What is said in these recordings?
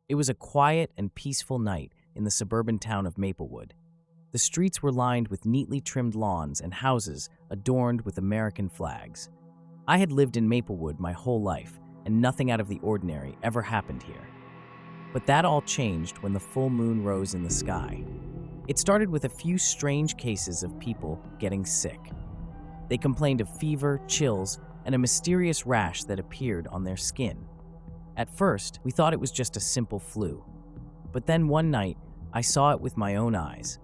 It was a quiet and peaceful night in the suburban town of Maplewood. The streets were lined with neatly trimmed lawns and houses adorned with American flags. I had lived in Maplewood my whole life, and nothing out of the ordinary ever happened here. But that all changed when the full moon rose in the sky. It started with a few strange cases of people getting sick. They complained of fever, chills, and a mysterious rash that appeared on their skin. At first, we thought it was just a simple flu. But then one night, I saw it with my own eyes.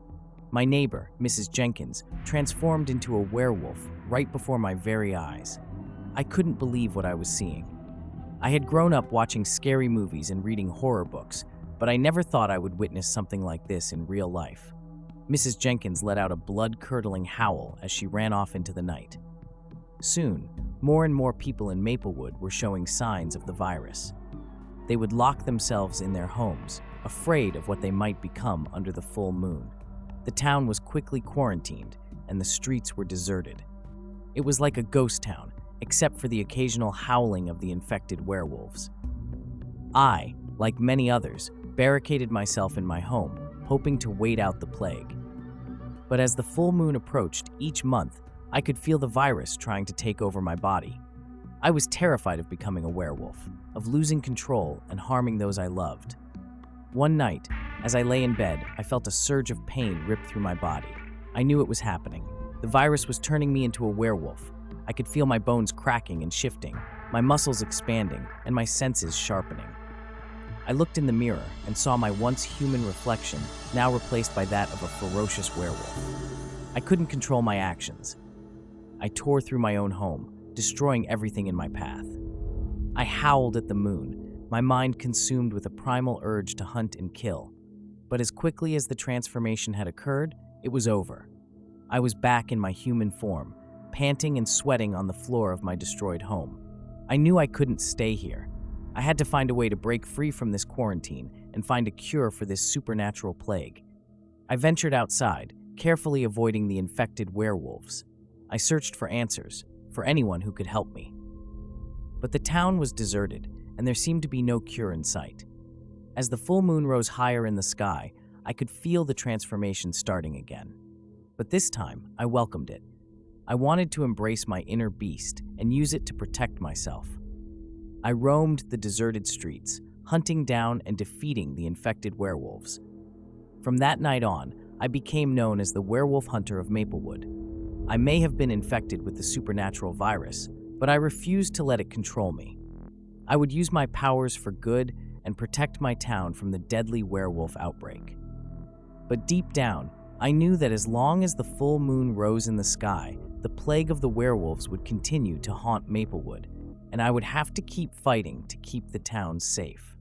My neighbor, Mrs. Jenkins, transformed into a werewolf right before my very eyes. I couldn't believe what I was seeing. I had grown up watching scary movies and reading horror books, but I never thought I would witness something like this in real life. Mrs. Jenkins let out a blood-curdling howl as she ran off into the night. Soon, more and more people in Maplewood were showing signs of the virus. They would lock themselves in their homes, afraid of what they might become under the full moon. The town was quickly quarantined, and the streets were deserted. It was like a ghost town, except for the occasional howling of the infected werewolves. I, like many others, barricaded myself in my home, hoping to wait out the plague. But as the full moon approached each month, I could feel the virus trying to take over my body. I was terrified of becoming a werewolf, of losing control and harming those I loved. One night, as I lay in bed, I felt a surge of pain rip through my body. I knew it was happening. The virus was turning me into a werewolf. I could feel my bones cracking and shifting, my muscles expanding, and my senses sharpening. I looked in the mirror and saw my once human reflection now replaced by that of a ferocious werewolf. I couldn't control my actions. I tore through my own home, destroying everything in my path. I howled at the moon, my mind consumed with a primal urge to hunt and kill. But as quickly as the transformation had occurred, it was over. I was back in my human form, panting and sweating on the floor of my destroyed home. I knew I couldn't stay here. I had to find a way to break free from this quarantine and find a cure for this supernatural plague. I ventured outside, carefully avoiding the infected werewolves. I searched for answers, for anyone who could help me. But the town was deserted, and there seemed to be no cure in sight. As the full moon rose higher in the sky, I could feel the transformation starting again. But this time, I welcomed it. I wanted to embrace my inner beast and use it to protect myself. I roamed the deserted streets, hunting down and defeating the infected werewolves. From that night on, I became known as the Werewolf Hunter of Maplewood. I may have been infected with the supernatural virus, but I refused to let it control me. I would use my powers for good and protect my town from the deadly werewolf outbreak. But deep down, I knew that as long as the full moon rose in the sky, the plague of the werewolves would continue to haunt Maplewood, and I would have to keep fighting to keep the town safe.